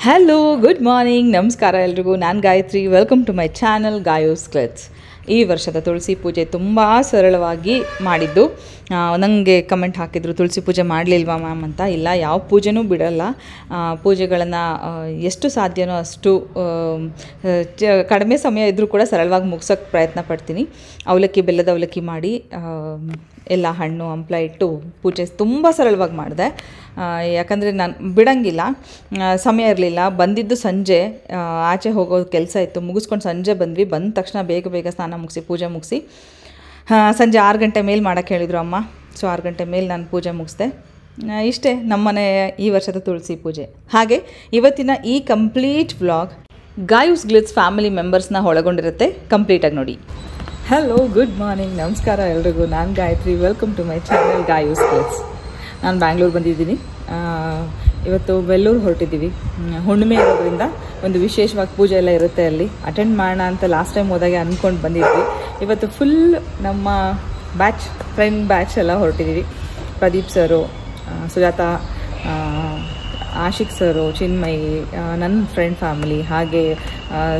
Hello, good morning, ನಮಸ್ಕಾರ ಎಲ್ರಿಗೂ. ನಾನು Gayatri. Welcome to my channel Gayus Glitz. ಈ ವರ್ಷದ ತುಳಸಿ ಪೂಜೆ ತುಂಬ ಸರಳವಾಗಿ ಮಾಡಿದ್ದು. ನನಗೆ ಕಮೆಂಟ್ ಹಾಕಿದ್ರು, ತುಳಸಿ ಪೂಜೆ ಮಾಡಲಿಲ್ವಾ ಮ್ಯಾಮ್ ಅಂತ. ಇಲ್ಲ, ಯಾವ ಪೂಜೆನೂ ಬಿಡಲ್ಲ. ಪೂಜೆಗಳನ್ನು ಎಷ್ಟು ಸಾಧ್ಯನೋ ಅಷ್ಟು ಕಡಿಮೆ ಸಮಯ ಇದ್ದರೂ ಕೂಡ ಸರಳವಾಗಿ ಮುಗ್ಸೋಕ್ಕೆ ಪ್ರಯತ್ನ ಪಡ್ತೀನಿ. ಬೆಲ್ಲದ ಅವಲಕ್ಕಿ ಮಾಡಿ ಎಲ್ಲ ಹಣ್ಣು ಹಂಪ್ಲ ಇಟ್ಟು ಪೂಜೆ ತುಂಬ ಸರಳವಾಗಿ ಮಾಡಿದೆ. ಯಾಕಂದರೆ ನಾನು ಬಿಡೋಂಗಿಲ್ಲ, ಸಮಯ ಇರಲಿಲ್ಲ. ಬಂದಿದ್ದು ಸಂಜೆ, ಆಚೆ ಹೋಗೋ ಕೆಲಸ ಇತ್ತು, ಮುಗಿಸ್ಕೊಂಡು ಸಂಜೆ ಬಂದ್ವಿ. ಬಂದ ತಕ್ಷಣ ಬೇಗ ಸ್ನಾನ ಮುಗಿಸಿ ಪೂಜೆ ಮುಗಿಸಿ ಸಂಜೆ 6 ಗಂಟೆ ಮೇಲೆ ಮಾಡೋಕ್ಕೆ ಹೇಳಿದರು ಅಮ್ಮ. ಸೊ 6 ಗಂಟೆ ಮೇಲೆ ನಾನು ಪೂಜೆ ಮುಗಿಸ್ದೆ. ಇಷ್ಟೇ ನಮ್ಮನೆ ಈ ವರ್ಷದ ತುಳಸಿ ಪೂಜೆ. ಹಾಗೆ ಇವತ್ತಿನ ಈ complete vlog Gayus Glitz family ಮೆಂಬರ್ಸ್ನ ಒಳಗೊಂಡಿರುತ್ತೆ. ಕಂಪ್ಲೀಟಾಗಿ ನೋಡಿ. ಹಲೋ, ಗುಡ್ ಮಾರ್ನಿಂಗ್, ನಮಸ್ಕಾರ ಎಲ್ರಿಗೂ. ನಾನು Gayatri. Welcome to my channel Gayus Glitz. ನಾನು ಬ್ಯಾಂಗ್ಳೂರು ಬಂದಿದ್ದೀನಿ. ಇವತ್ತು ವೆಲ್ಲೂರು ಹೊರಟಿದ್ದೀವಿ. ಹುಣ್ಣಿಮೆ ಇರೋದ್ರಿಂದ ಒಂದು ವಿಶೇಷವಾಗಿ ಪೂಜೆ ಎಲ್ಲ ಇರುತ್ತೆ, ಅಲ್ಲಿ ಅಟೆಂಡ್ ಮಾಡೋಣ ಅಂತ ಲಾಸ್ಟ್ ಟೈಮ್ ಹೋದಾಗೆ ಅಂದ್ಕೊಂಡು ಬಂದಿದ್ವಿ. ಇವತ್ತು ಫುಲ್ ನಮ್ಮ ಫ್ರೆಂಡ್ ಬ್ಯಾಚ್ ಎಲ್ಲ ಹೊರಟಿದ್ದೀವಿ. ಪ್ರದೀಪ್ ಸರು, ಸುಜಾತ, ಆಶಿಕ್ ಸರು, ಚಿನ್ಮಯಿ, ನನ್ನ ಫ್ರೆಂಡ್ ಫ್ಯಾಮಿಲಿ, ಹಾಗೆ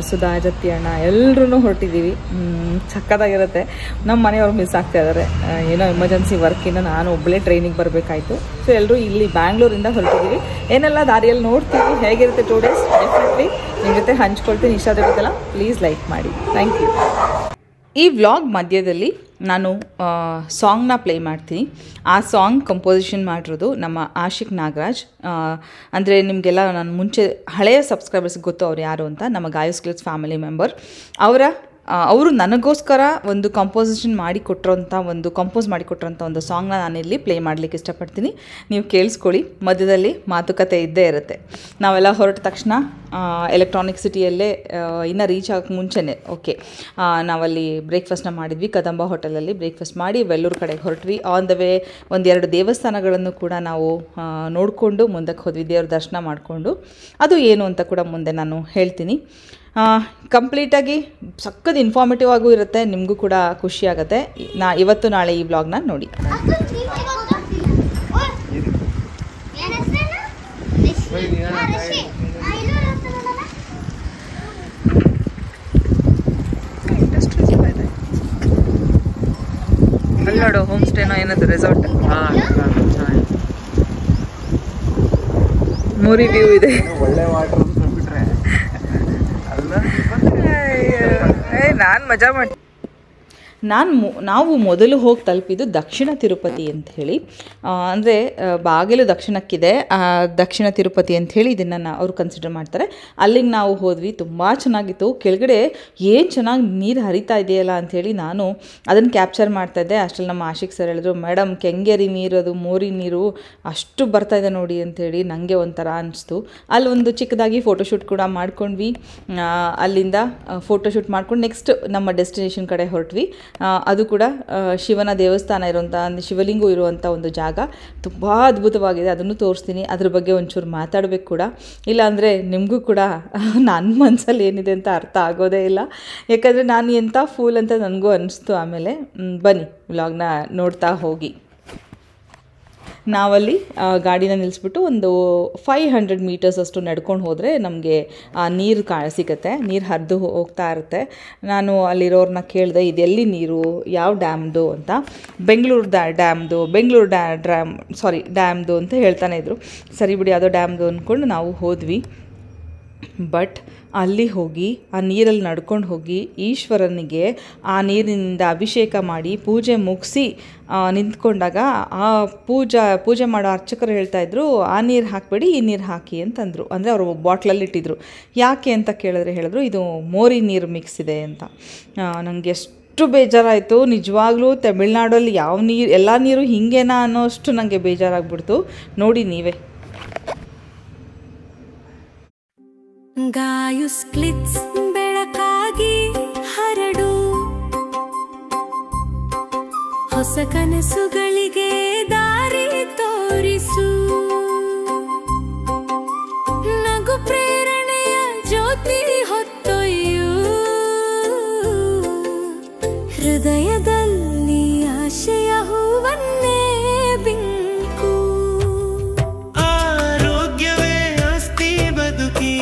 ಸುಧಾ, ಜತ್ತಿ ಅಣ್ಣ, ಎಲ್ಲರೂ ಹೊರಟಿದ್ದೀವಿ. ಸಕ್ಕತ್ತಾಗಿರುತ್ತೆ. ನಮ್ಮ ಮನೆಯವ್ರು ಮಿಸ್ ಆಗ್ತಾ ಇದ್ದಾರೆ. ಏನೋ ಎಮರ್ಜೆನ್ಸಿ ವರ್ಕಿಂದ ನಾನು ಒಬ್ಬಳೇ ಟ್ರೈನಿಗೆ ಬರಬೇಕಾಯಿತು. ಸೊ ಎಲ್ಲರೂ ಇಲ್ಲಿ ಬ್ಯಾಂಗ್ಳೂರಿಂದ ಹೊರಟಿದ್ದೀವಿ. ಏನೆಲ್ಲ ದಾರಿಯಲ್ಲಿ ನೋಡ್ತೀವಿ, ಹೇಗಿರುತ್ತೆ 2 ಡೇಸ್ ಡೆಫಿನೆಟ್ಲಿ ನಿಮ್ಮ ಜೊತೆ ಹಂಚ್ಕೊಳ್ತೀನಿ. ಇಷ್ಟ ಆಗುತ್ತಲ್ಲ, ಪ್ಲೀಸ್ ಲೈಕ್ ಮಾಡಿ. Thank you. ಈ ವ್ಲಾಗ್ ಮಧ್ಯದಲ್ಲಿ ನಾನು ಸಾಂಗ್ನ ಪ್ಲೇ ಮಾಡ್ತೀನಿ. ಆ ಸಾಂಗ್ ಕಂಪೋಸಿಷನ್ ಮಾಡಿರೋದು ನಮ್ಮ ಆಶಿಕ್ ನಾಗರಾಜ್. ಅಂದರೆ ನಿಮಗೆಲ್ಲ ನಾನು ಮುಂಚೆ ಹಳೆಯ ಸಬ್ಸ್ಕ್ರೈಬರ್ಸ್ಗೆ ಗೊತ್ತು ಅವ್ರು ಯಾರು ಅಂತ. ನಮ್ಮ ಗಾಯೋಸ್ ಗ್ಲಿಟ್ಸ್ ಫ್ಯಾಮಿಲಿ ಮೆಂಬರ್. ಅವರು ನನಗೋಸ್ಕರ ಒಂದು ಕಂಪೋಸ್ ಮಾಡಿಕೊಟ್ರೋಂಥ ಒಂದು ಸಾಂಗ್ನ ನಾನಿಲ್ಲಿ ಪ್ಲೇ ಮಾಡಲಿಕ್ಕೆ ಇಷ್ಟಪಡ್ತೀನಿ. ನೀವು ಕೇಳಿಸ್ಕೊಳ್ಳಿ. ಮಧ್ಯದಲ್ಲಿ ಮಾತುಕತೆ ಇದ್ದೇ ಇರುತ್ತೆ. ನಾವೆಲ್ಲ ಹೊರಟ ತಕ್ಷಣ ಎಲೆಕ್ಟ್ರಾನಿಕ್ ಸಿಟಿಯಲ್ಲೇ ಇನ್ನೂ ರೀಚ್ ಆಗೋಕ್ಕೆ ಮುಂಚೆನೇ ನಾವಲ್ಲಿ ಬ್ರೇಕ್ಫಾಸ್ಟ್ನ ಮಾಡಿದ್ವಿ. ಕದಂಬ ಹೋಟೆಲಲ್ಲಿ ಬ್ರೇಕ್ಫಾಸ್ಟ್ ಮಾಡಿ ವೆಲ್ಲೂರು ಕಡೆಗೆ ಹೊರಟ್ವಿ. ಆನ್ ದ ವೇ 1-2 ದೇವಸ್ಥಾನಗಳನ್ನು ಕೂಡ ನಾವು ನೋಡಿಕೊಂಡು ಮುಂದಕ್ಕೆ ಹೋದ್ವಿ, ದೇವ್ರ ದರ್ಶನ ಮಾಡಿಕೊಂಡು. ಅದು ಏನು ಅಂತ ಕೂಡ ಮುಂದೆ ನಾನು ಹೇಳ್ತೀನಿ. ಕಂಪ್ಲೀಟಾಗಿ ಸಕ್ಕತ್ ಇನ್ಫಾರ್ಮೇಟಿವ್ ಆಗೂ ಇರುತ್ತೆ, ನಿಮಗೂ ಕೂಡ ಖುಷಿ ಆಗುತ್ತೆ. ಇವತ್ತು ನಾಳೆ ಈ ವ್ಲಾಗ್ನ ನೋಡಿ. ನೋಡು, ಹೋಮ್ ಸ್ಟೇನೋ ಏನದು, ರೆಸಾರ್ಟ್, ಮೂರಿ ವ್ಯೂ ಇದೆ. ನಾನು ಮಜಾ ಮಾಡಿ ನಾವು ಮೊದಲು ಹೋಗಿ ತಲುಪಿದ್ದು ದಕ್ಷಿಣ ತಿರುಪತಿ ಅಂಥೇಳಿ. ಅಂದರೆ ಬಾಗಿಲು ದಕ್ಷಿಣಕ್ಕಿದೆ, ದಕ್ಷಿಣ ತಿರುಪತಿ ಅಂಥೇಳಿ ಇದನ್ನು ಅವರು ಕನ್ಸಿಡರ್ ಮಾಡ್ತಾರೆ. ಅಲ್ಲಿಗೆ ನಾವು ಹೋದ್ವಿ. ತುಂಬ ಚೆನ್ನಾಗಿತ್ತು. ಕೆಳಗಡೆ ಏನು ಚೆನ್ನಾಗಿ ನೀರು ಹರಿತಾ ಇದೆಯಲ್ಲ ಅಂಥೇಳಿ ನಾನು ಅದನ್ನು ಕ್ಯಾಪ್ಚರ್ ಮಾಡ್ತಾಯಿದ್ದೆ. ಅಷ್ಟರಲ್ಲಿ ನಮ್ಮ ಆಶಿಕ್ ಸರ್ ಹೇಳಿದ್ರು, ಮೇಡಮ್ ಕೆಂಗೇರಿ ನೀರು, ಅದು ಮೋರಿ ನೀರು ಅಷ್ಟು ಬರ್ತಾಯಿದೆ ನೋಡಿ ಅಂಥೇಳಿ. ನನಗೆ ಒಂಥರ ಅನಿಸ್ತು. ಅಲ್ಲೊಂದು ಚಿಕ್ಕದಾಗಿ ಫೋಟೋಶೂಟ್ ಕೂಡ ಮಾಡ್ಕೊಂಡ್ವಿ. ಅಲ್ಲಿಂದ ಫೋಟೋಶೂಟ್ ಮಾಡ್ಕೊಂಡು ನೆಕ್ಸ್ಟ್ ನಮ್ಮ ಡೆಸ್ಟಿನೇಷನ್ ಕಡೆ ಹೊರಟ್ವಿ. ಅದು ಕೂಡ ಶಿವನ ದೇವಸ್ಥಾನ ಇರುವಂಥ, ಶಿವಲಿಂಗ ಇರುವಂಥ ಒಂದು ಜಾಗ. ತುಂಬ ಅದ್ಭುತವಾಗಿದೆ. ಅದನ್ನು ತೋರಿಸ್ತೀನಿ. ಅದ್ರ ಬಗ್ಗೆ ಒಂಚೂರು ಮಾತಾಡಬೇಕು ಕೂಡ. ಇಲ್ಲಾಂದರೆ ನಿಮಗೂ ಕೂಡ ನನ್ನ ಮನಸ್ಸಲ್ಲಿ ಏನಿದೆ ಅಂತ ಅರ್ಥ ಆಗೋದೇ ಇಲ್ಲ. ಯಾಕಂದರೆ ನಾನು ಎಂಥ ಫೂಲ್ ಅಂತ ನನಗೂ ಅನ್ನಿಸ್ತು. ಆಮೇಲೆ ಬನ್ನಿ ವ್ಲಾಗ್ನ ನೋಡ್ತಾ ಹೋಗಿ. ನಾವಲ್ಲಿ ಗಾಡಿನ ನಿಲ್ಲಿಸ್ಬಿಟ್ಟು ಒಂದು 500 ಮೀಟರ್ಸ್ ಅಷ್ಟು ನಡ್ಕೊಂಡು ಹೋದರೆ ನಮಗೆ ನೀರು ಸಿಗುತ್ತೆ. ನೀರು ಹರಿದು ಹೋಗ್ತಾ ಇರುತ್ತೆ. ನಾನು ಅಲ್ಲಿರೋರನ್ನ ಕೇಳಿದೆ, ಇದೆಲ್ಲಿ ನೀರು, ಯಾವ ಡ್ಯಾಮ್ದು ಅಂತ. ಬೆಂಗಳೂರು ಡ್ಯಾಮ್ದು ಅಂತ ಹೇಳ್ತಾನೆ ಇದ್ರು. ಸರಿ ಬಿಡಿ, ಯಾವುದೋ ಡ್ಯಾಮ್ದು ಅಂದ್ಕೊಂಡು ನಾವು ಹೋದ್ವಿ. ಬಟ್ ಅಲ್ಲಿ ಹೋಗಿ ಆ ನೀರಲ್ಲಿ ನಡ್ಕೊಂಡು ಹೋಗಿ ಈಶ್ವರನಿಗೆ ಆ ನೀರಿನಿಂದ ಅಭಿಷೇಕ ಮಾಡಿ ಪೂಜೆ ಮುಗಿಸಿ ನಿಂತ್ಕೊಂಡಾಗ ಆ ಪೂಜೆ ಮಾಡೋ ಅರ್ಚಕರು ಹೇಳ್ತಾಯಿದ್ರು, ಆ ನೀರು ಹಾಕಬೇಡಿ, ಈ ನೀರು ಹಾಕಿ ಅಂತಂದರು. ಅಂದರೆ ಅವರು ಬಾಟ್ಲಲ್ಲಿ ಇಟ್ಟಿದ್ರು. ಯಾಕೆ ಅಂತ ಹೇಳಿದ್ರು, ಇದು ಮೋರಿ ನೀರು ಮಿಕ್ಸ್ ಇದೆ ಅಂತ. ನನಗೆ ಎಷ್ಟು ಬೇಜಾರಾಯಿತು ನಿಜವಾಗ್ಲೂ. ತಮಿಳ್ನಾಡಲ್ಲಿ ಎಲ್ಲ ನೀರು ಹೀಗೇನಾ ಅನ್ನೋಷ್ಟು ನನಗೆ ಬೇಜಾರಾಗ್ಬಿಡ್ತು. ನೋಡಿ ನೀವೇ. ಗಾಯೂಸ್ ಗ್ಲಿಟ್ಸ್ ಬೆಳಕಾಗಿ ಹರಡು, ಹೊಸ ಕನಸುಗಳಿಗೆ ದಾರಿ ತೋರಿಸು, ನಗು ಪ್ರೇರಣೆಯ ಜ್ಯೋತಿ ಹೊತ್ತೊಯ್ಯು, ಹೃದಯದಲ್ಲಿ ಆಶಯ ಹೂವನ್ನೇ ಬಿಂಕು. ಆರೋಗ್ಯವೇ ಆಸ್ತಿ ಬದುಕಿ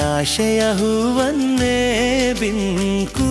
ಆಶೆಯ ಹೂವನ್ನೇ ಬಿಂಕು.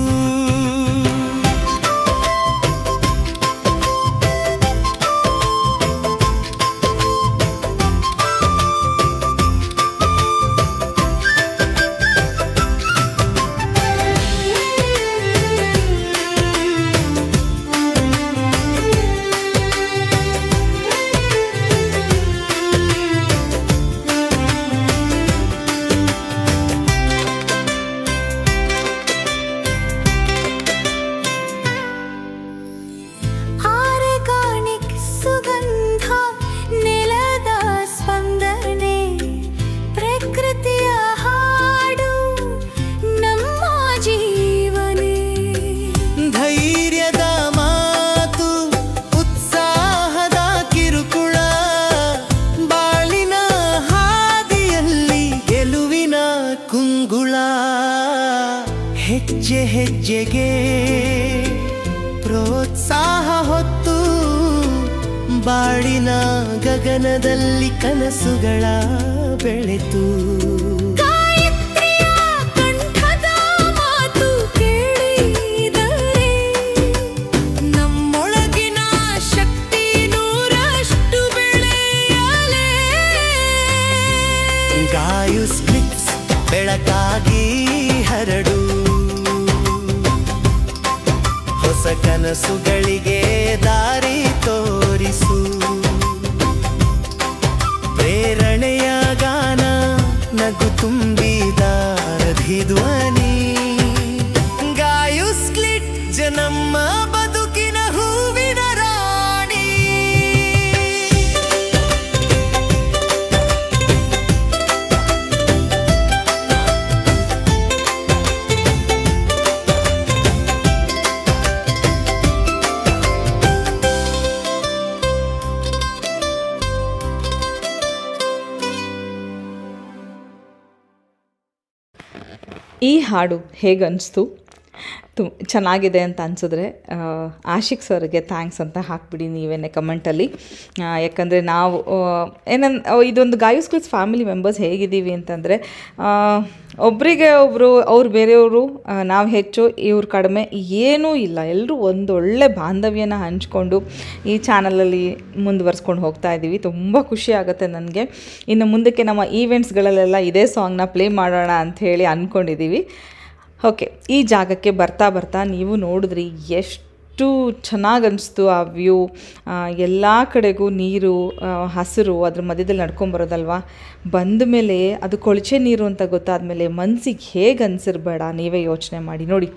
ಹೆಜ್ಜೆ ಹೆಜ್ಜೆಗೆ ಪ್ರೋತ್ಸಾಹ ಹೊತ್ತು ಬಾಳಿನ ಗಗನದಲ್ಲಿ ಕನಸುಗಳ ಬೆಳೆತು. ನಮ್ಮೊಳಗಿನ ಶಕ್ತಿ ನೂರಷ್ಟು ಬೆಳೆಯಲೇ. ಗಾಯು ಸ್ಕ್ರಿಪ್ಸ್ ಬೆಳಕಾಗಿ ಹರಡು, ಹೊಸ ಕನಸುಗಳಿಗೆ ದಾರಿ ತೋರಿಸು. ಪ್ರೇರಣೆಯ ಗಾನ ನಗು ತುಂಬಿದ ಧ್ವನಿ. ಗಾಯು ಸ್ಕ್ಲಿಟ್ ಜನಮ್ಮ ಬದುಕಿನ ಹೂವಿನ ರಾಣಿ. ಈ ಹಾಡು ಹೇಗನ್ನಿಸ್ತು? ಚೆನ್ನಾಗಿದೆ ಅಂತ ಅನಿಸಿದ್ರೆ ಆಶಿಕ್ ಸರ್ಗೆ ಥ್ಯಾಂಕ್ಸ್ ಅಂತ ಹಾಕ್ಬಿಡಿ ನೀವೇನೆ ಕಮೆಂಟಲ್ಲಿ. ಯಾಕಂದರೆ ನಾವು ಇದೊಂದು ಗಾಯು ಸ್ಕಿಲ್ಸ್ ಫ್ಯಾಮಿಲಿ ಮೆಂಬರ್ಸ್ ಹೇಗಿದ್ದೀವಿ ಅಂತಂದರೆ ಒಬ್ಬರಿಗೆ ಒಬ್ಬರು ಅವ್ರು ಬೇರೆಯವರು, ನಾವು ಹೆಚ್ಚು ಇವ್ರು ಕಡಿಮೆ ಏನೂ ಇಲ್ಲ. ಎಲ್ಲರೂ ಒಂದೊಳ್ಳೆ ಬಾಂಧವ್ಯನ ಹಂಚ್ಕೊಂಡು ಈ ಚಾನಲಲ್ಲಿ ಮುಂದುವರ್ಸ್ಕೊಂಡು ಹೋಗ್ತಾ ಇದ್ದೀವಿ. ತುಂಬ ಖುಷಿ ಆಗುತ್ತೆ ನನಗೆ. ಇನ್ನು ಮುಂದಕ್ಕೆ ನಮ್ಮ ಈವೆಂಟ್ಸ್ಗಳಲ್ಲೆಲ್ಲ ಇದೇ ಸಾಂಗ್ನ ಪ್ಲೇ ಮಾಡೋಣ ಅಂಥೇಳಿ ಅಂದ್ಕೊಂಡಿದ್ದೀವಿ. ಓಕೆ, ಈ ಜಾಗಕ್ಕೆ ಬರ್ತಾ ಬರ್ತಾ ನೀವು ನೋಡಿದ್ರಿ ಎಷ್ಟು ಚೆನ್ನಾಗಿ ಅನಿಸ್ತು ಆ ವ್ಯೂ. ಎಲ್ಲ ಕಡೆಗೂ ನೀರು, ಹಸಿರು, ಅದ್ರ ಮಧ್ಯದಲ್ಲಿ ನಡ್ಕೊಂಬರೋದಲ್ವ. ಬಂದ ಮೇಲೆ ಅದು ಕೊಳಚೆ ನೀರು ಅಂತ ಗೊತ್ತಾದಮೇಲೆ ಮನಸ್ಸಿಗೆ ಹೇಗೆ ಅನಿಸಿರ್ಬೇಡ, ನೀವೇ ಯೋಚನೆ ಮಾಡಿ ನೋಡಿ.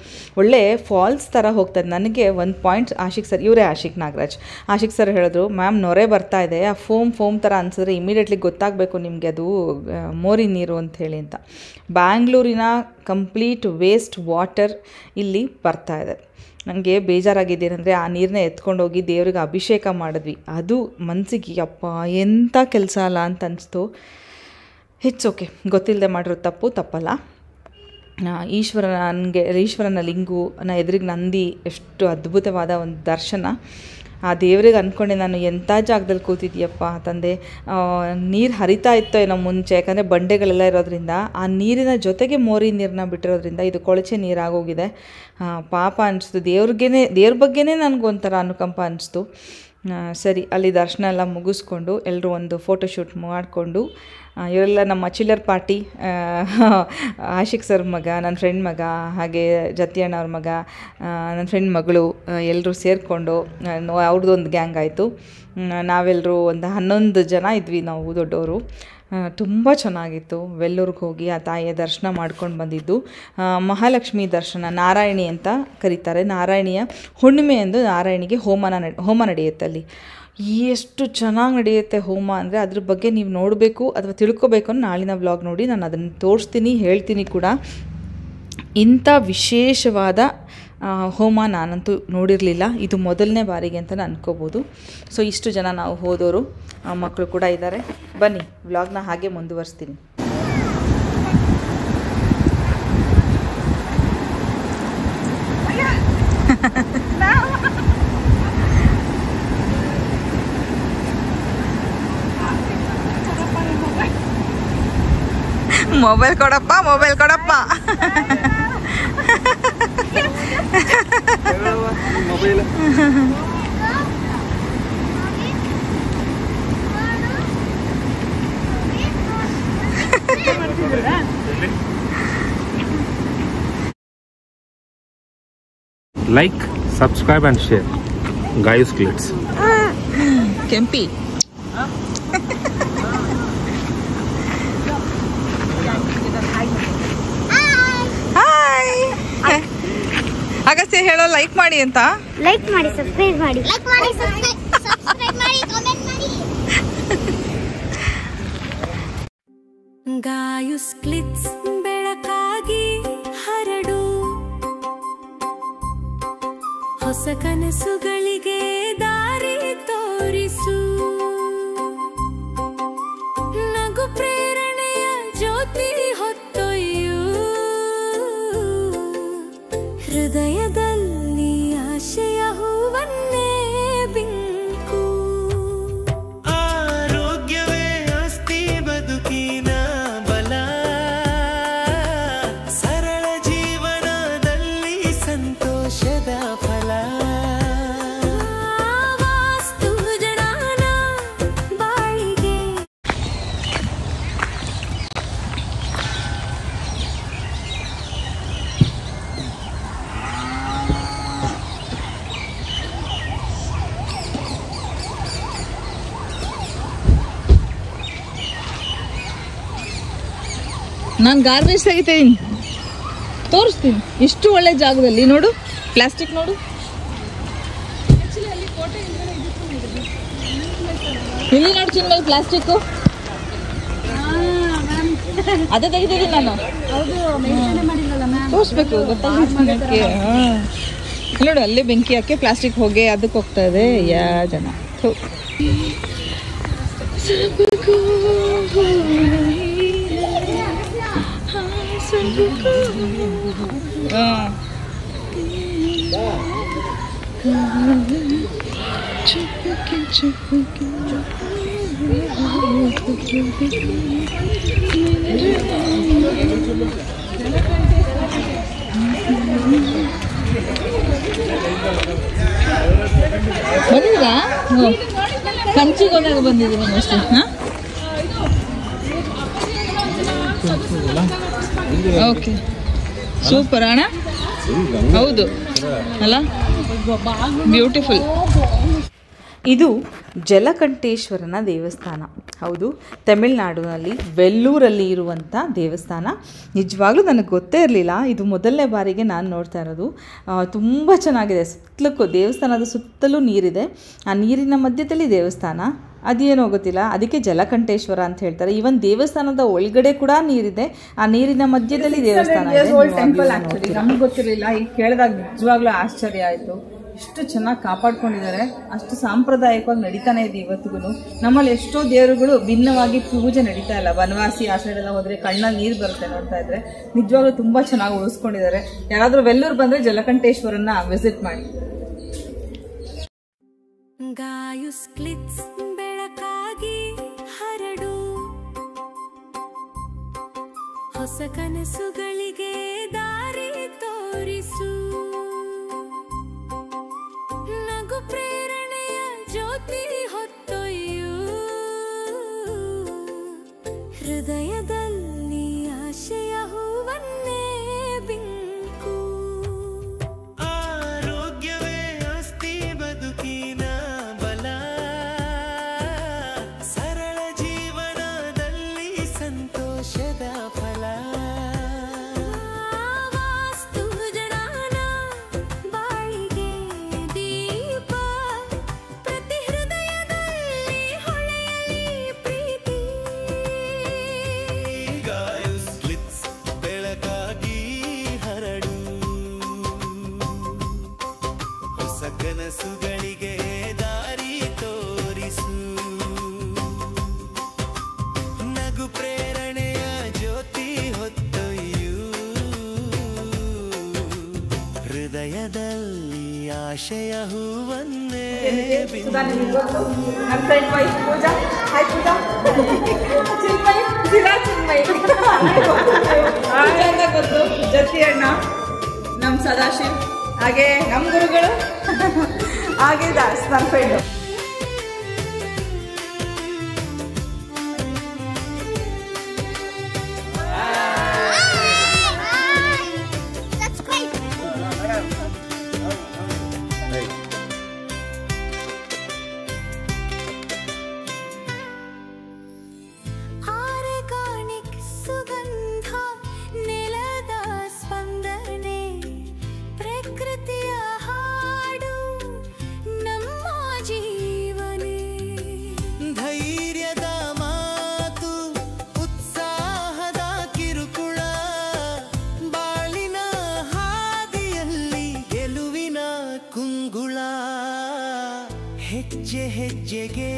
ಒಳ್ಳೆ ಫಾಲ್ಸ್ ಥರ ಹೋಗ್ತದೆ. ನನಗೆ ಒಂದು ಪಾಯಿಂಟ್ ಆಶಿಕ್ ಸರ್, ಇವರೇ ಆಶಿಕ್ ನಾಗರಾಜ್, ಆಶಿಕ್ ಸರ್ ಹೇಳಿದ್ರು, ಮ್ಯಾಮ್ ನೊರೆ ಬರ್ತಾ ಇದೆ, ಆ ಫೋಮ್ ಥರ ಅನಿಸಿದ್ರೆ ಇಮಿಡಿಯೇಟ್ಲಿ ಗೊತ್ತಾಗಬೇಕು ನಿಮಗೆ ಅದು ಮೋರಿ ನೀರು ಅಂಥೇಳಿ ಅಂತ. ಬ್ಯಾಂಗ್ಳೂರಿನ ಕಂಪ್ಲೀಟ್ ವೇಸ್ಟ್ ವಾಟರ್ ಇಲ್ಲಿ ಬರ್ತಾ ಇದೆ. ನನಗೆ ಬೇಜಾರಾಗಿದ್ದೇನೆಂದರೆ ಆ ನೀರನ್ನ ಎತ್ಕೊಂಡೋಗಿ ದೇವ್ರಿಗೆ ಅಭಿಷೇಕ ಮಾಡಿದ್ವಿ. ಅದು ಮನಸ್ಸಿಗೆ ಯಪ್ಪ ಎಂಥ ಕೆಲಸ ಅಲ್ಲ ಅಂತ ಅನಿಸ್ತು. ಓಕೆ, ಗೊತ್ತಿಲ್ಲದೆ ಮಾಡಿರೋ ತಪ್ಪಲ್ಲ. ಈಶ್ವರನ ಲಿಂಗು ಎದುರಿಗೆ ನಂದಿ, ಎಷ್ಟು ಅದ್ಭುತವಾದ ಒಂದು ದರ್ಶನ. ಆ ದೇವ್ರಿಗೆ ಅಂದ್ಕೊಂಡೆ ನಾನು, ಎಂಥ ಜಾಗದಲ್ಲಿ ಕೂತಿದ್ಯಪ್ಪ ತಂದೆ. ನೀರು ಹರಿತಾ ಇತ್ತೋ ಏನೋ ಮುಂಚೆ, ಯಾಕಂದರೆ ಬಂಡೆಗಳೆಲ್ಲ ಇರೋದ್ರಿಂದ ಆ ನೀರಿನ ಜೊತೆಗೆ ಮೋರಿ ನೀರನ್ನ ಬಿಟ್ಟಿರೋದ್ರಿಂದ ಇದು ಕೊಳಚೆ ನೀರಾಗೋಗಿದೆ. ಪಾಪ ಅನಿಸ್ತು. ದೇವ್ರ ಬಗ್ಗೆನೇ ನನಗೊಂಥರ ಅನುಕಂಪ ಅನಿಸ್ತು. ಸರಿ, ಅಲ್ಲಿ ದರ್ಶನ ಎಲ್ಲ ಮುಗಿಸ್ಕೊಂಡು ಎಲ್ಲರೂ ಒಂದು ಫೋಟೋಶೂಟ್ ಮಾಡಿಕೊಂಡು, ಇವರೆಲ್ಲ ನಮ್ಮ ಚಿಲ್ಲರ್ ಪಾರ್ಟಿ, ಆಶಿಕ್ ಸರ್ ಮಗ, ನನ್ನ ಫ್ರೆಂಡ್ ಮಗ, ಹಾಗೆ ಜತಿಯಣ್ಣವ್ರ ಮಗ, ನನ್ನ ಫ್ರೆಂಡ್ ಮಗಳು, ಎಲ್ಲರೂ ಸೇರಿಕೊಂಡು ಅವ್ರದ್ದು ಒಂದು ಗ್ಯಾಂಗ್ ಆಯಿತು. ನಾವೆಲ್ಲರೂ ಒಂದು 11 ಜನ ಇದ್ವಿ ನಾವು ದೊಡ್ಡವರು. ತುಂಬ ಚೆನ್ನಾಗಿತ್ತು. ವೆಲ್ಲೂರಿಗೆ ಹೋಗಿ ಆ ತಾಯಿಯ ದರ್ಶನ ಮಾಡ್ಕೊಂಡು ಬಂದಿದ್ದು. ಮಹಾಲಕ್ಷ್ಮಿ ದರ್ಶನ, ನಾರಾಯಣಿ ಅಂತ ಕರೀತಾರೆ. ನಾರಾಯಣಿಯ ಹುಣ್ಣಿಮೆ ಎಂದು ನಾರಾಯಣಿಗೆ ಹೋಮ ನಡೆಯುತ್ತೆ ಅಲ್ಲಿ. ಎಷ್ಟು ಚೆನ್ನಾಗಿ ನಡೆಯುತ್ತೆ ಹೋಮ ಅಂದರೆ ಅದ್ರ ಬಗ್ಗೆ ನೀವು ನೋಡಬೇಕು ಅಥವಾ ತಿಳ್ಕೊಬೇಕು ಅನ್ನೋ ನಾಳಿನ ವ್ಲಾಗ್ ನೋಡಿ. ನಾನು ಅದನ್ನು ತೋರಿಸ್ತೀನಿ, ಹೇಳ್ತೀನಿ ಕೂಡ. ಇಂಥ ವಿಶೇಷವಾದ ಹೋಮ ನಾನಂತೂ ನೋಡಿರಲಿಲ್ಲ. ಇದು ಮೊದಲನೇ ಬಾರಿಗೆ ಅಂತ ಅನ್ಕೋಬೋದು. ಸೊ ಇಷ್ಟು ಜನ ನಾವು ಹೋದವರು, ಮಕ್ಕಳು ಕೂಡ ಇದ್ದಾರೆ. ಬನ್ನಿ ವ್ಲಾಗ್ನ ಹಾಗೆ ಮುಂದುವರಿಸ್ತೀನಿ. ಮೊಬೈಲ್ ಕೊಡಪ್ಪ, ಮೊಬೈಲ್ ಕೊಡಪ್ಪ. Like, subscribe and share. Gayus Glitz. Kempi hi. Agastya ಹೇಳೋ ಲೈಕ್ ಮಾಡಿ ಅಂತ. ಲೈಕ್ ಮಾಡಿ, ಸಬ್ಸ್ಕ್ರೈಬ್ ಮಾಡಿ, ಲೈಕ್ ಮಾಡಿ, ಸಬ್ಸ್ಕ್ರೈಬ್ ಮಾಡಿ, ಕಾಮೆಂಟ್ ಮಾಡಿ. ಗಾಯುಸ್ ಗ್ಲಿಟ್ಸ್ ಬೆಳಕಾಗಿ ಹರಡು, ಹೊಸ ಕನಸುಗಳಿಗೆ ದಾರಿ ತೋರಿಸು, ನಗು ಪ್ರೇರಣೆಯ ಜ್ಯೋತಿ ಹೊತ್ತೊಯ್ಯು, ಹೃದಯದಲ್ಲಿ ಆಶಯ ಹೂವನ್ನೇ ಬಿಂಕು. ಆರೋಗ್ಯವೇ ಆಸ್ತಿ ಬದುಕಿನ ಬಲ, ಸರಳ ಜೀವನದಲ್ಲಿ ಸಂತೋಷದ ಫಲ. ವಾಸ್ತು ಜಡಾನ ಬಾಳಿಗೆ. ನಾನು ಗಾರ್ಬೇಜ್ ತೆಗಿತೀನಿ, ತೋರಿಸ್ತೀನಿ. ಇಷ್ಟು ಒಳ್ಳೆ ಜಾಗದಲ್ಲಿ ನೋಡು, ಪ್ಲಾಸ್ಟಿಕ್ ನೋಡು. ಇಲ್ಲಿ ನೋಡು ಚಿನ್ಮಯ್, ಪ್ಲಾಸ್ಟಿಕ್ಕು ಅದೇ ತೆಗಿತಿದ್ದೀನಿ ನಾನು. ತೋರಿಸ್ಬೇಕು, ಗೊತ್ತಾಗುತ್ತೆ. ನೋಡು, ಅಲ್ಲೇ ಬೆಂಕಿ ಹಾಕಿ ಪ್ಲಾಸ್ಟಿಕ್ ಹೋಗಿ ಅದಕ್ಕೆ ಹೋಗ್ತಾ ಇದೆ ಯಾ ಜನ. ಬಂದಿದ್ರಾ? ಕಂಚಿಗೆ ಹೋದಾಗ ಬಂದಿದ್ದೀನಿ ಮೋಸ್ಟ್ಲಿ. ಹಾಂ, ಓಕೆ, ಸೂಪರ್ ಅಣ್ಣ. ಹೌದು ಅಲ್ಲ, ಬ್ಯೂಟಿಫುಲ್. ಇದು ಜಲಕಂಠೇಶ್ವರನ ದೇವಸ್ಥಾನ. ಹೌದು, ತಮಿಳುನಾಡಿನಲ್ಲಿ ವೆಲ್ಲೂರಲ್ಲಿ ಇರುವಂಥ ದೇವಸ್ಥಾನ. ನಿಜವಾಗ್ಲೂ ನನಗೆ ಗೊತ್ತೇ ಇರಲಿಲ್ಲ, ಇದು ಮೊದಲನೇ ಬಾರಿಗೆ ನಾನು ನೋಡ್ತಾ ಇರೋದು. ತುಂಬ ಚೆನ್ನಾಗಿದೆ. ಸುತ್ತಲಕ್ಕೂ ದೇವಸ್ಥಾನದ ಸುತ್ತಲೂ ನೀರಿದೆ, ಆ ನೀರಿನ ಮಧ್ಯದಲ್ಲಿ ದೇವಸ್ಥಾನ. ಅದೇನೋ ಗೊತ್ತಿಲ್ಲ, ಅದಕ್ಕೆ ಜಲಕಂಠೇಶ್ವರ ಅಂತ ಹೇಳ್ತಾರೆ. ಈವನ್ ದೇವಸ್ಥಾನದ ಒಳಗಡೆ ಕೂಡ ನೀರಿದೆ, ಆ ನೀರಿನ ಮಧ್ಯದಲ್ಲಿ ದೇವಸ್ಥಾನ ಇದೆ. ನಮ್ಗೆ ಗೊತ್ತಿರಲಿಲ್ಲ, ಈಗ ಕೇಳಿದಾಗ ನಿಜವಾಗ್ಲೂ ಆಶ್ಚರ್ಯ ಆಯಿತು. ಎಷ್ಟು ಚೆನ್ನಾಗಿ ಕಾಪಾಡ್ಕೊಂಡಿದ್ದಾರೆ, ಅಷ್ಟು ಸಾಂಪ್ರದಾಯಿಕವಾಗಿ ನಡೀತಾನೆ ಇದೆ ಇವತ್ತಿಗೂ. ನಮ್ಮಲ್ಲಿ ಎಷ್ಟೋ ದೇವರುಗಳು ಭಿನ್ನವಾಗಿ ಪೂಜೆ ನಡೀತಾ ಇಲ್ಲ. ವನವಾಸಿ ಆ ಸೈಡ್ ಎಲ್ಲ ಹೋದ್ರೆ ಕಣ್ಣಲ್ಲಿ ನೀರು ಬರುತ್ತೆ ನೋಡ್ತಾ ಇದ್ರೆ. ನಿಜವಾಗ್ಲೂ ತುಂಬಾ ಚೆನ್ನಾಗಿ ಉಳಿಸ್ಕೊಂಡಿದ್ದಾರೆ. ಯಾರಾದ್ರೂ ವೆಲ್ಲೂರು ಬಂದ್ರೆ ಜಲಕಂಠೇಶ್ವರನ್ನ ವಿಸಿಟ್ ಮಾಡಿ. ಗಾಯುಸ್ ಗ್ಲಿಟ್ಸ್ ಬೆಳಕಾಗಿ ಹರಡು, ಹೊಸ ಕನಸುಗಳಿಗೆ ದಾರಿ ತೋರಿಸು, ನಗು ಪ್ರೇರಣೆಯ ಜ್ಯೋತಿ ಹೊತ್ತೊಯ್ಯು, ಹೃದಯದಲ್ಲಿ ಆಶಯ ಹೂವನ್ನೇ ಬಿಂಕು. ಆರೋಗ್ಯವೇ ಆಸ್ತಿ ಬದುಕಿನ ಬಲ, ಸರಳ ಜೀವನದಲ್ಲಿ ಸಂತೋಷದ ಫಲ. ವಾಸ್ತು ಜಡಾನ ಬಾಳಿಗೆ ದೀಪ, ಪ್ರತಿ ಹೃದಯದಲ್ಲಿ ಹೊಳೆಯಲಿ ಪ್ರೀತಿ. ಗಾಯುಸ್ ಗ್ಲಿಟ್ಸ್ ಬೆಳಕಾಗಿ ಹರಡು, ಹೊಸ ಕನಸುಗಳಿಗೆ ದಾರಿ ತೋರಿಸು, ನಗು ಪ್ರೇರಣೆಯ ಜ್ಯೋತಿ ಹೊತ್ತೊಯ್ಯು, ಹೃದಯದಲ್ಲಿ ಆಶಯ ಹೂವನ್ನೇ ಬಿಂದು. ನನ್ನ ಫ್ರೆಂಡ್ ವೈಫ್ ಪೂಜಾ. ಹಾಯ್ ಪೂಜಾ. ಚಿನ್ಮಯ್, ಚಿನ್ಮಯ್ ಹಾಗೆ ನಮ್ಮ ಗುರುಗಳು ಹಾಗೆ ದಾಸ್ ನನ್ನ ಫ್ರೆಂಡು. ಆರ್ಗಾನಿಕ್ ಸುಗಂಧ ನೆಲದ ಸ್ಪಂದನೆ ಪ್ರಕೃತಿಯ ಹಾಡು ನಮ್ಮ ಜೀವನೇ. ಧೈರ್ಯದ ಮಾತು ಉತ್ಸಾಹದ ಕಿರುಕುಳ ಬಾಳಿನ ಹಾದಿಯಲ್ಲಿ ಗೆಲುವಿನ ಕುಂಗುಳ ಹೆಜ್ಜೆ ಹೆಜ್ಜೆಗೆ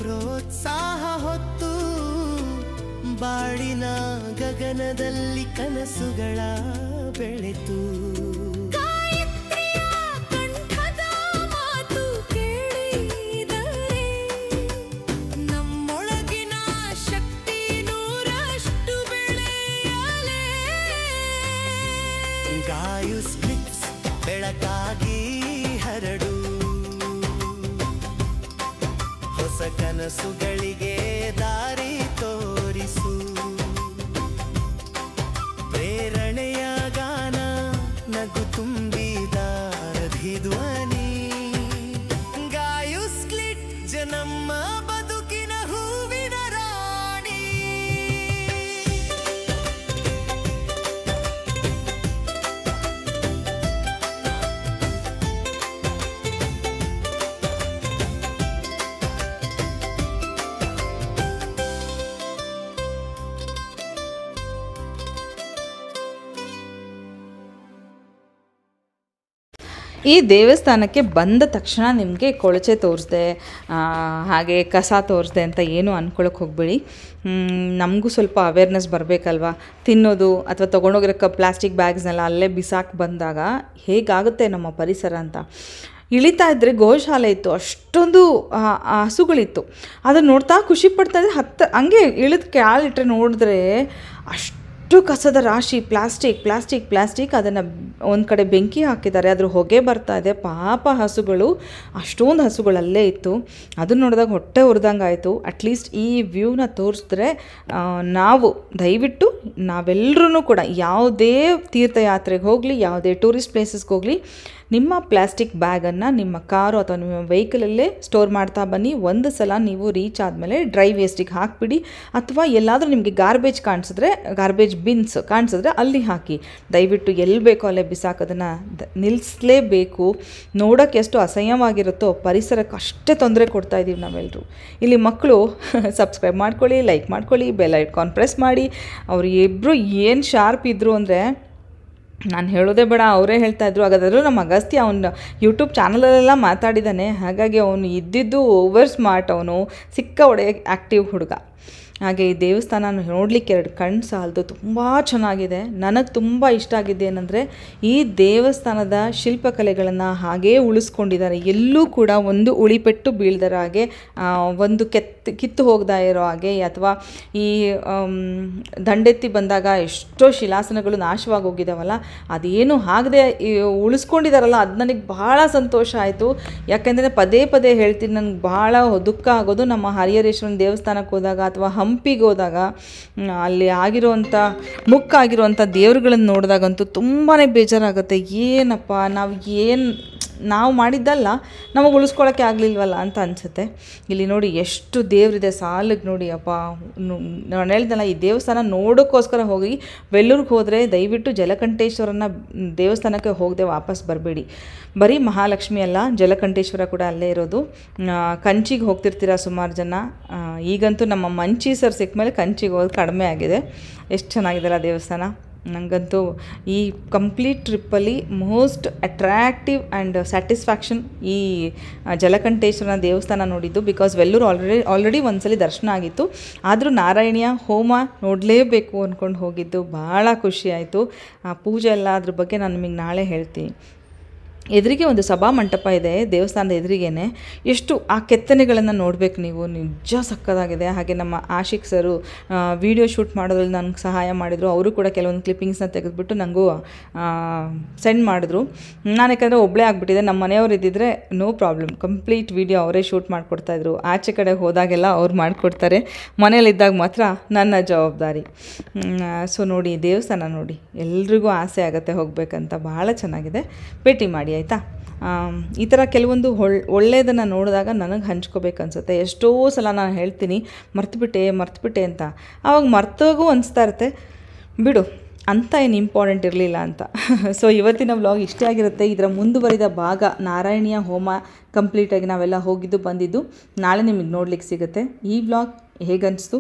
ಪ್ರೋತ್ಸಾಹ ಹೊತ್ತು ಬಾಳಿನ ಗಗನದಲ್ಲಿ ಕನಸುಗಳ ಬೆಳೆತು. ಗಾಯತ್ರಿಯ ಕಂಠದ ಮಾತು ಕೇಳಿದರೆ ನಮ್ಮೊಳಗಿನ ಶಕ್ತಿ ನೂರಷ್ಟು ಬೆಳೆಯಲೇ. ಗಾಯು ಸ್ಕ್ರಿಪ್ಸ್ ಬೆಳಕಾಗಿ ಹರಡು ಹೊಸ ಕನಸುಗಳಿಗೆ ದಾರಿ ತೋರಿಸು. ಪ್ರೇರಣೆಯ ಗಾನ ನಗು ತುಂಬಿದ ಧ್ವನಿ ಗಾಯು ಸ್ಕ್ಲಿಟ್ ಜನಮ್ಮ ಬದುಕಿನ ಹೂವಿನ ರಾಣಿ. ಈ ದೇವಸ್ಥಾನಕ್ಕೆ ಬಂದ ತಕ್ಷಣ ನಿಮಗೆ ಕೊಳಚೆ ತೋರಿಸ್ದೆ ಹಾಗೆ ಕಸ ತೋರಿಸ್ದೆ ಅಂತ ಏನೂ ಅಂದ್ಕೊಳಕ್ಕೆ ಹೋಗಬೇಡಿ. ನಮಗೂ ಸ್ವಲ್ಪ ಅವೇರ್ನೆಸ್ ಬರಬೇಕಲ್ವ. ತಿನ್ನೋದು ಅಥವಾ ತೊಗೊಂಡೋಗಿರೋ ಪ್ಲಾಸ್ಟಿಕ್ ಬ್ಯಾಗ್ಸ್ನೆಲ್ಲ ಅಲ್ಲೇ ಬಿಸಾಕಿ ಬಂದಾಗ ಹೇಗಾಗುತ್ತೆ ನಮ್ಮ ಪರಿಸರ ಅಂತ. ಇಳಿತಾ ಇದ್ದರೆ ಗೋಶಾಲೆ ಇತ್ತು, ಅಷ್ಟೊಂದು ಹಸುಗಳಿತ್ತು. ಅದನ್ನು ನೋಡ್ತಾ ಖುಷಿ ಪಡ್ತಾಯಿದ್ರೆ ಹಂಗೆ ಇಳಿದು ಕ್ಯಾಲಿಟ್ರೆ ನೋಡಿದ್ರೆ ಅಷ್ಟು ಕಸದ ರಾಶಿ, ಪ್ಲಾಸ್ಟಿಕ್ ಅದನ್ನು ಒಂದು ಕಡೆ ಬೆಂಕಿ ಹಾಕಿದ್ದಾರೆ, ಅದ್ರ ಹೊಗೆ ಬರ್ತಾ ಇದೆ. ಪಾಪ ಹಸುಗಳು, ಅಷ್ಟೊಂದು ಹಸುಗಳಲ್ಲೇ ಇತ್ತು. ಅದನ್ನು ನೋಡಿದಾಗ ಹೊಟ್ಟೆ ಉರಿದಂಗೆ ಆಯಿತು. ಅಟ್ಲೀಸ್ಟ್ ಈ ವ್ಯೂನ ತೋರಿಸಿದ್ರೆ ನಾವು ದಯವಿಟ್ಟು ನಾವೆಲ್ಲರೂ ಕೂಡ ಯಾವುದೇ ತೀರ್ಥಯಾತ್ರೆಗೆ ಹೋಗಲಿ, ಯಾವುದೇ ಟೂರಿಸ್ಟ್ ಪ್ಲೇಸಸ್ಗೆ ಹೋಗಲಿ, ನಿಮ್ಮ ಪ್ಲಾಸ್ಟಿಕ್ ಬ್ಯಾಗನ್ನು ನಿಮ್ಮ ಕಾರು ಅಥವಾ ನಿಮ್ಮ ವೆಹಿಕಲಲ್ಲೇ ಸ್ಟೋರ್ ಮಾಡ್ತಾ ಬನ್ನಿ. ಒಂದು ಸಲ ನೀವು ರೀಚ್ ಆದಮೇಲೆ ಡ್ರೈ ವೇಸ್ಟಿಗೆ ಹಾಕಿಬಿಡಿ, ಅಥವಾ ಎಲ್ಲಾದರೂ ನಿಮಗೆ ಗಾರ್ಬೇಜ್ ಬಿನ್ಸ್ ಕಾಣಿಸಿದ್ರೆ ಅಲ್ಲಿ ಹಾಕಿ. ದಯವಿಟ್ಟು ಎಲ್ಲಿ ಬೇಕೋ ಅಲ್ಲೇ ಬಿಸಾಕೋದನ್ನು ನಿಲ್ಲಿಸಲೇಬೇಕು. ನೋಡೋಕ್ಕೆ ಎಷ್ಟು ಅಸಹ್ಯವಾಗಿರುತ್ತೋ ಪರಿಸರಕ್ಕೆ ಅಷ್ಟೇ ತೊಂದರೆ ಕೊಡ್ತಾಯಿದ್ದೀವಿ ನಾವೆಲ್ಲರೂ. ಇಲ್ಲಿ ಮಕ್ಕಳು ಸಬ್ಸ್ಕ್ರೈಬ್ ಮಾಡ್ಕೊಳ್ಳಿ, ಲೈಕ್ ಮಾಡ್ಕೊಳ್ಳಿ, ಬೆಲ್ ಐಕಾನ್ ಪ್ರೆಸ್ ಮಾಡಿ. ಅವರು ಇಬ್ಬರು ಏನು ಶಾರ್ಪ್ ಇದ್ದರು ಅಂದರೆ ನಾನು ಹೇಳೋದೇ ಬೇಡ, ಅವರೇ ಹೇಳ್ತಾಯಿದ್ರು. ಹಾಗಾದರೂ ನಮ್ಮ ಅಗಸ್ತ್ಯ ಅವನು ಯೂಟ್ಯೂಬ್ ಚಾನಲಲ್ಲೆಲ್ಲ ಮಾತಾಡಿದ್ದಾನೆ. ಹಾಗಾಗಿ ಅವನು ಇದ್ದಿದ್ದು ಓವರ್ ಸ್ಮಾರ್ಟ್, ಅವನು ಸಿಕ್ಕ ಒಳ್ಳೆಯ ಆ್ಯಕ್ಟಿವ್ ಹುಡುಗ. ಹಾಗೆ ಈ ದೇವಸ್ಥಾನ ನೋಡಲಿಕ್ಕೆ 2 ಕಣ್ಣು ಸಾಲದು, ತುಂಬ ಚೆನ್ನಾಗಿದೆ. ನನಗೆ ತುಂಬ ಇಷ್ಟ ಆಗಿದ್ದು ಏನಂದರೆ ಈ ದೇವಸ್ಥಾನದ ಶಿಲ್ಪಕಲೆಗಳನ್ನು ಹಾಗೇ ಉಳಿಸ್ಕೊಂಡಿದ್ದಾರೆ. ಎಲ್ಲೂ ಕೂಡ ಒಂದು ಉಳಿಪೆಟ್ಟು ಬೀಳ್ದರ ಹಾಗೆ, ಒಂದು ಕಿತ್ತು ಹೋಗದ ಇರೋ ಹಾಗೆ, ಅಥವಾ ಈ ದಂಡೆತ್ತಿ ಬಂದಾಗ ಎಷ್ಟೋ ಶಿಲಾಸನಗಳು ನಾಶವಾಗಿ ಹೋಗಿದ್ದಾವಲ್ಲ, ಅದೇನು ಆಗದೆ ಉಳಿಸ್ಕೊಂಡಿದ್ದಾರಲ್ಲ, ಅದು ನನಗೆ ಭಾಳ ಸಂತೋಷ ಆಯಿತು. ಯಾಕೆಂದರೆ ಪದೇ ಪದೇ ಹೇಳ್ತೀನಿ, ನನಗೆ ಭಾಳ ದುಃಖ ಆಗೋದು ನಮ್ಮ ಹರಿಹರೇಶ್ವರನ ದೇವಸ್ಥಾನಕ್ಕೆ ಹೋದಾಗ ಅಥವಾ ಹಂಪಿಗೆ ಹೋದಾಗ ಅಲ್ಲಿ ಆಗಿರುವಂಥ ಮುಕ್ಕಾಗಿರುವಂಥ ದೇವ್ರುಗಳನ್ನು ನೋಡಿದಾಗಂತೂ ತುಂಬಾ ಬೇಜಾರಾಗುತ್ತೆ. ಏನಪ್ಪ ನಾವು ಮಾಡಿದ್ದಲ್ಲ, ನಮಗೆ ಉಳಿಸ್ಕೊಳ್ಳೋಕ್ಕೆ ಆಗಲಿಲ್ವಲ್ಲ ಅಂತ ಅನಿಸುತ್ತೆ. ಇಲ್ಲಿ ನೋಡಿ ಎಷ್ಟು ದೇವರಿದೆ ಸಾಲಿಗೆ ನೋಡಿ. ಅಪ್ಪ ನಾನು ಹೇಳ್ದಲ್ಲ, ಈ ದೇವಸ್ಥಾನ ನೋಡೋಕ್ಕೋಸ್ಕರ ಹೋಗಿ ವೆಲ್ಲೂರಿಗೆ ಹೋದರೆ ದಯವಿಟ್ಟು ಜಲಕಂಠೇಶ್ವರನ ದೇವಸ್ಥಾನಕ್ಕೆ ಹೋಗದೆ ವಾಪಸ್ ಬರಬೇಡಿ. ಬರೀ ಮಹಾಲಕ್ಷ್ಮಿ ಅಲ್ಲ, ಜಲಕಂಠೇಶ್ವರ ಕೂಡ ಅಲ್ಲೇ ಇರೋದು. ಕಂಚಿಗೆ ಹೋಗ್ತಿರ್ತೀರ ಸುಮಾರು ಜನ. ಈಗಂತೂ ನಮ್ಮ ಮಂಚಿ ಸರ್ ಸಿಕ್ಕ ಮೇಲೆ ಕಂಚಿಗೆ ಹೋಗೋದು ಕಡಿಮೆ ಆಗಿದೆ. ಎಷ್ಟು ಚೆನ್ನಾಗಿದೆಲ್ಲ ದೇವಸ್ಥಾನ. ನನಗಂತೂ ಈ ಕಂಪ್ಲೀಟ್ ಟ್ರಿಪ್ಪಲ್ಲಿ ಮೋಸ್ಟ್ ಅಟ್ರ್ಯಾಕ್ಟಿವ್ ಆ್ಯಂಡ್ ಸ್ಯಾಟಿಸ್ಫ್ಯಾಕ್ಷನ್ ಈ ಜಲಕಂಠೇಶ್ವರನ ದೇವಸ್ಥಾನ ನೋಡಿದ್ದು. ಬಿಕಾಸ್ ವೆಲ್ಲೂರು ಆಲ್ರೆಡಿ ಒಂದ್ಸಲಿ ದರ್ಶನ ಆಗಿತ್ತು, ಆದರೂ ನಾರಾಯಣಿಯ ಹೋಮ ನೋಡಲೇಬೇಕು ಅಂದ್ಕೊಂಡು ಹೋಗಿದ್ದು. ಭಾಳ ಖುಷಿ ಆಯಿತು. ಆ ಪೂಜೆ ಎಲ್ಲ ಅದ್ರ ಬಗ್ಗೆ ನಾನು ನಿಮಗೆ ನಾಳೆ ಹೇಳ್ತೀನಿ. ಎದುರಿಗೆ ಒಂದು ಸಭಾ ಮಂಟಪ ಇದೆ ದೇವಸ್ಥಾನದ ಎದುರಿಗೇನೆ. ಎಷ್ಟು ಆ ಕೆತ್ತನೆಗಳನ್ನು ನೋಡಬೇಕು ನೀವು, ನಿಜ ಸಕ್ಕತ್ತಾಗಿದೆ. ಹಾಗೆ ನಮ್ಮ ಆಶಿಕ್ ಸರು ವಿಡಿಯೋ ಶೂಟ್ ಮಾಡೋದ್ರಲ್ಲಿ ನನಗೆ ಸಹಾಯ ಮಾಡಿದರು. ಅವರು ಕೂಡ ಕೆಲವೊಂದು ಕ್ಲಿಪ್ಪಿಂಗ್ಸ್ನ ತೆಗೆದುಬಿಟ್ಟು ನನಗೂ ಸೆಂಡ್ ಮಾಡಿದ್ರು. ನಾನು ಯಾಕಂದರೆ ಒಬ್ಬಳೇ ಆಗಿಬಿಟ್ಟಿದೆ, ನಮ್ಮ ಮನೆಯವರು ಇದ್ದಿದ್ದರೆ ನೋ ಪ್ರಾಬ್ಲಮ್, ಕಂಪ್ಲೀಟ್ ವಿಡಿಯೋ ಅವರೇ ಶೂಟ್ ಮಾಡಿಕೊಡ್ತಾಯಿದ್ರು. ಆಚೆ ಕಡೆ ಹೋದಾಗೆಲ್ಲ ಅವ್ರು ಮಾಡಿಕೊಡ್ತಾರೆ, ಮನೇಲಿದ್ದಾಗ ಮಾತ್ರ ನನ್ನ ಜವಾಬ್ದಾರಿ. ಸೊ ನೋಡಿ, ದೇವಸ್ಥಾನ ನೋಡಿ, ಎಲ್ರಿಗೂ ಆಸೆ ಆಗುತ್ತೆ ಹೋಗಬೇಕಂತ. ಭಾಳ ಚೆನ್ನಾಗಿದೆ, ಭೇಟಿ ಮಾಡಿ ಆಯಿತಾ. ಈ ಥರ ಕೆಲವೊಂದು ಒಳ್ಳೆಯದನ್ನು ನೋಡಿದಾಗ ನನಗೆ ಹಂಚ್ಕೋಬೇಕು ಅನಿಸುತ್ತೆ. ಎಷ್ಟೋ ಸಲ ನಾನು ಹೇಳ್ತೀನಿ ಮರ್ತುಬಿಟ್ಟೆ ಅಂತ, ಆವಾಗ ಮರ್ತೋಗೂ ಅನಿಸ್ತಾ ಇರುತ್ತೆ, ಬಿಡು ಅಂತ ಏನು ಇಂಪಾರ್ಟೆಂಟ್ ಇರಲಿಲ್ಲ ಅಂತ. ಸೊ ಇವತ್ತಿನ ವ್ಲಾಗ್ ಇಷ್ಟೇ ಆಗಿರುತ್ತೆ. ಇದರ ಮುಂದುವರಿದ ಭಾಗ ನಾರಾಯಣಿಯ ಹೋಮ ಕಂಪ್ಲೀಟಾಗಿ ನಾವೆಲ್ಲ ಹೋಗಿದ್ದು ಬಂದಿದ್ದು ನಾಳೆ ನಿಮಗೆ ನೋಡ್ಲಿಕ್ಕೆ ಸಿಗುತ್ತೆ. ಈ ವ್ಲಾಗ್ ಹೇಗನ್ನಿಸ್ತು,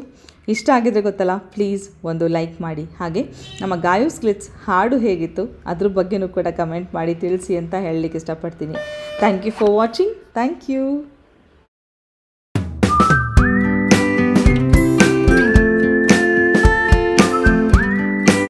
ಇಷ್ಟ ಆಗಿದ್ರೆ ಗೊತ್ತಲ್ಲ, ಪ್ಲೀಸ್ ಒಂದು ಲೈಕ್ ಮಾಡಿ. ಹಾಗೆ ನಮ್ಮ ಗಾಯೂಸ್ ಗ್ಲಿಟ್ಸ್ ಹಾಡು ಹೇಗಿತ್ತು ಅದ್ರ ಬಗ್ಗೆನೂ ಕೂಡ ಕಮೆಂಟ್ ಮಾಡಿ ತಿಳಿಸಿ ಅಂತ ಹೇಳಲಿಕ್ಕೆ ಇಷ್ಟಪಡ್ತೀನಿ. Thank you for watching. Thank you.